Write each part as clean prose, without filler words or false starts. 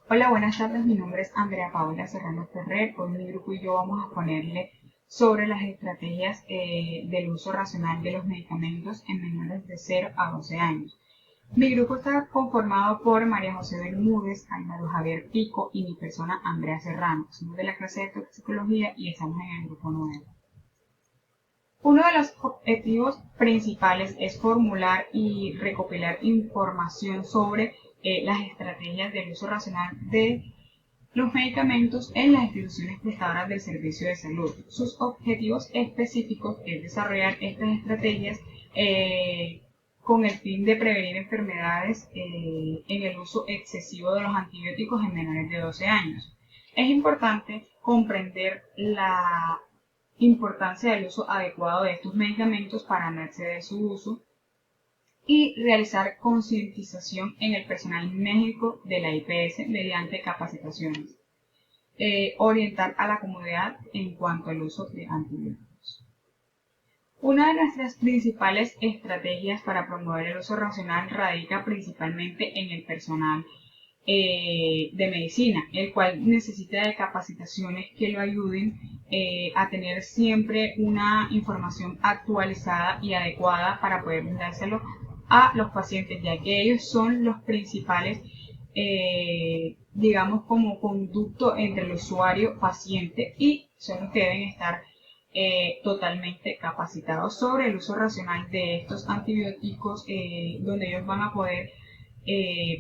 Hola, buenas tardes. Mi nombre es Andrea Paula Serrano Ferrer. Hoy mi grupo y yo vamos a ponerle sobre las estrategias del uso racional de los medicamentos en menores de 0 a 12 años. Mi grupo está conformado por María José Bermúdez, Álvaro Javier Pico y mi persona Andrea Serrano. Somos de la clase de toxicología y estamos en el grupo 9. Uno de los objetivos principales es formular y recopilar información sobre las estrategias del uso racional de los medicamentos en las instituciones prestadoras del servicio de salud. Sus objetivos específicos es desarrollar estas estrategias con el fin de prevenir enfermedades en el uso excesivo de los antibióticos en menores de 12 años. Es importante comprender la importancia del uso adecuado de estos medicamentos para no exceder su uso y realizar concientización en el personal médico de la IPS mediante capacitaciones. Orientar a la comunidad en cuanto al uso de antibióticos. Una de nuestras principales estrategias para promover el uso racional radica principalmente en el personal de medicina, el cual necesita de capacitaciones que lo ayuden a tener siempre una información actualizada y adecuada para poder brindárselo a los pacientes, ya que ellos son los principales, digamos, como conducto entre el usuario paciente y son los que deben estar totalmente capacitados sobre el uso racional de estos antibióticos, donde ellos van a poder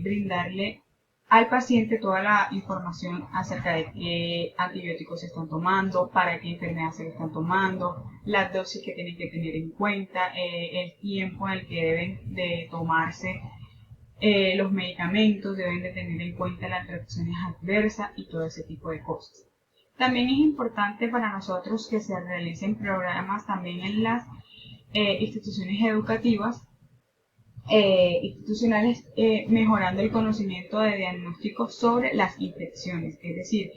brindarle al paciente toda la información acerca de qué antibióticos se están tomando, para qué enfermedad se están tomando, las dosis que tienen que tener en cuenta, el tiempo en el que deben de tomarse los medicamentos, deben de tener en cuenta las reacciones adversas y todo ese tipo de cosas. También es importante para nosotros que se realicen programas también en las instituciones educativas institucionales, mejorando el conocimiento de diagnóstico sobre las infecciones, es decir,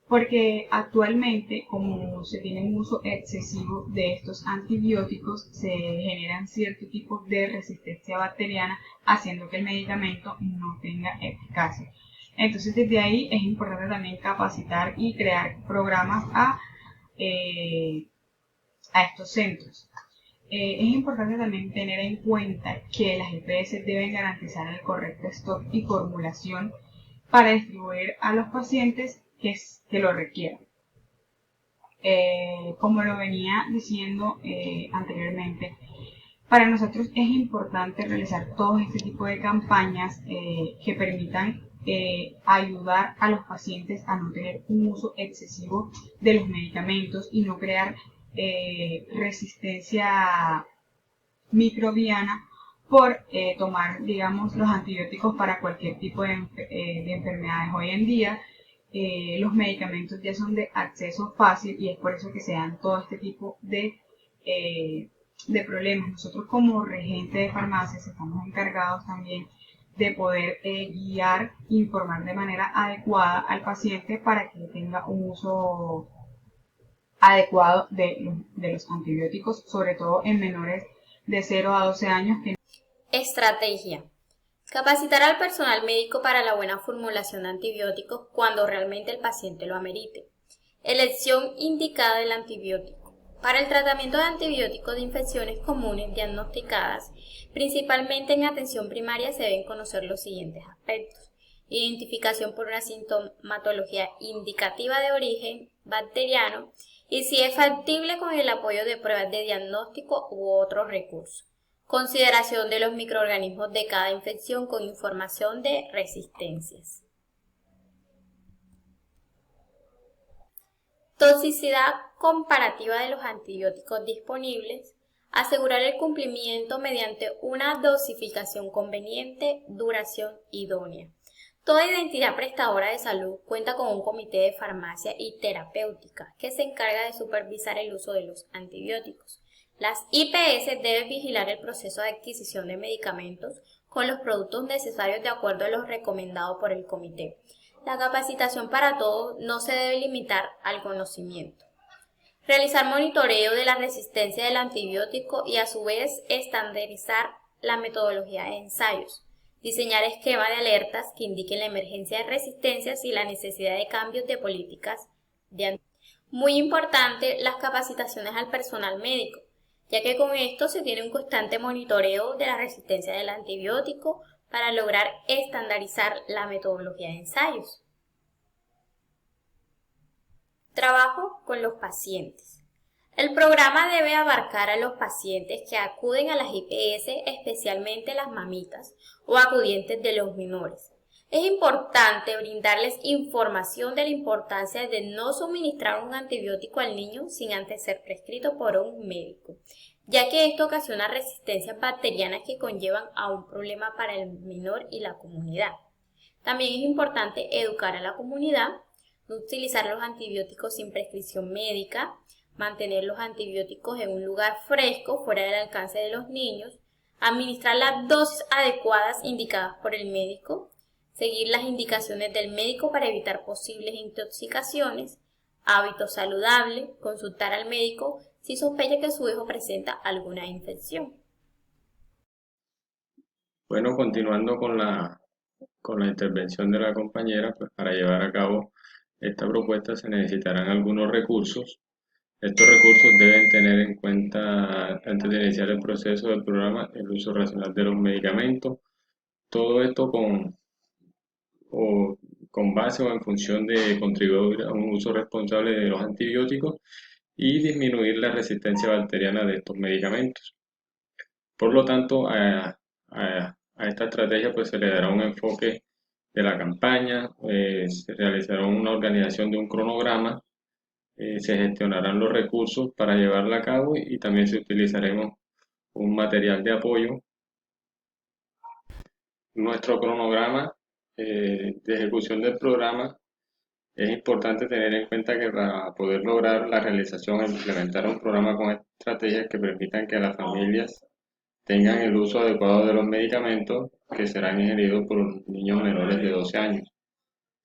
porque actualmente como se tiene un uso excesivo de estos antibióticos, se generan cierto tipo de resistencia bacteriana, haciendo que el medicamento no tenga eficacia. Entonces desde ahí es importante también capacitar y crear programas a estos centros. Es importante también tener en cuenta que las EPS deben garantizar el correcto stock y formulación para distribuir a los pacientes que lo requieran. Como lo venía diciendo anteriormente, para nosotros es importante realizar todo este tipo de campañas que permitan ayudar a los pacientes a no tener un uso excesivo de los medicamentos y no crear resistencia microbiana por tomar, digamos, los antibióticos para cualquier tipo de enfermedades. Hoy en día los medicamentos ya son de acceso fácil y es por eso que se dan todo este tipo de problemas. Nosotros como regente de farmacias estamos encargados también de poder guiar, informar de manera adecuada al paciente para que tenga un uso adecuado de los antibióticos, sobre todo en menores de 0 a 12 años. Estrategia. Capacitar al personal médico para la buena formulación de antibióticos cuando realmente el paciente lo amerite. Elección indicada del antibiótico. Para el tratamiento de antibióticos de infecciones comunes diagnosticadas, principalmente en atención primaria, se deben conocer los siguientes aspectos. Identificación por una sintomatología indicativa de origen bacteriano y si es factible con el apoyo de pruebas de diagnóstico u otros recursos. Consideración de los microorganismos de cada infección con información de resistencias. Toxicidad comparativa de los antibióticos disponibles. Asegurar el cumplimiento mediante una dosificación conveniente, duración idónea. Toda identidad prestadora de salud cuenta con un comité de farmacia y terapéutica que se encarga de supervisar el uso de los antibióticos. Las IPS deben vigilar el proceso de adquisición de medicamentos con los productos necesarios de acuerdo a los recomendados por el comité. La capacitación para todos no se debe limitar al conocimiento. Realizar monitoreo de la resistencia del antibiótico y a su vez estandarizar la metodología de ensayos. diseñar esquemas de alertas que indiquen la emergencia de resistencias y la necesidad de cambios de políticas de. Muy importante las capacitaciones al personal médico, ya que con esto se tiene un constante monitoreo de la resistencia del antibiótico para lograr estandarizar la metodología de ensayos. Trabajo con los pacientes. El programa debe abarcar a los pacientes que acuden a las IPS, especialmente las mamitas o acudientes de los menores. Es importante brindarles información de la importancia de no suministrar un antibiótico al niño sin antes ser prescrito por un médico, ya que esto ocasiona resistencias bacterianas que conllevan a un problema para el menor y la comunidad. También es importante educar a la comunidad, no utilizar los antibióticos sin prescripción médica, mantener los antibióticos en un lugar fresco, fuera del alcance de los niños, administrar las dosis adecuadas indicadas por el médico, seguir las indicaciones del médico para evitar posibles intoxicaciones, hábitos saludables, consultar al médico si sospecha que su hijo presenta alguna infección. Bueno, continuando con la intervención de la compañera, pues para llevar a cabo esta propuesta se necesitarán algunos recursos. Estos recursos deben tener en cuenta, antes de iniciar el proceso del programa, el uso racional de los medicamentos. Todo esto con base o en función de contribuir a un uso responsable de los antibióticos y disminuir la resistencia bacteriana de estos medicamentos. Por lo tanto, a esta estrategia pues se le dará un enfoque de la campaña, se realizará una organización de un cronograma, se gestionarán los recursos para llevarla a cabo y también se utilizaremos un material de apoyo. Nuestro cronograma de ejecución del programa, es importante tener en cuenta que para poder lograr la realización e implementar un programa con estrategias que permitan que las familias tengan el uso adecuado de los medicamentos que serán ingeridos por niños menores de 12 años.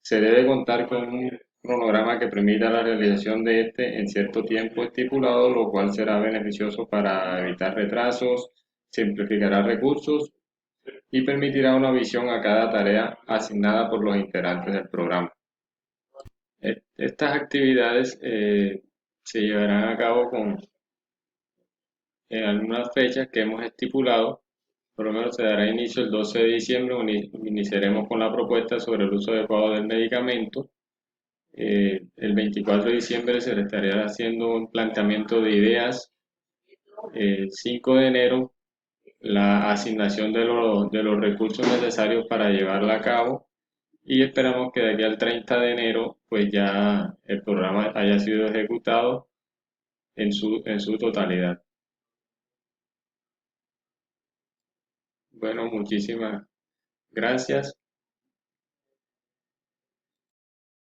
Se debe contar con un cronograma que permita la realización de este en cierto tiempo estipulado, lo cual será beneficioso para evitar retrasos, simplificará recursos y permitirá una visión a cada tarea asignada por los integrantes del programa. Estas actividades se llevarán a cabo en algunas fechas que hemos estipulado. Por lo menos se dará inicio el 12 de diciembre, iniciaremos con la propuesta sobre el uso adecuado del medicamento. El 24 de diciembre se le estaría haciendo un planteamiento de ideas. El 5 de enero la asignación de los recursos necesarios para llevarla a cabo y esperamos que de aquí al 30 de enero pues ya el programa haya sido ejecutado en su totalidad. Bueno, muchísimas gracias.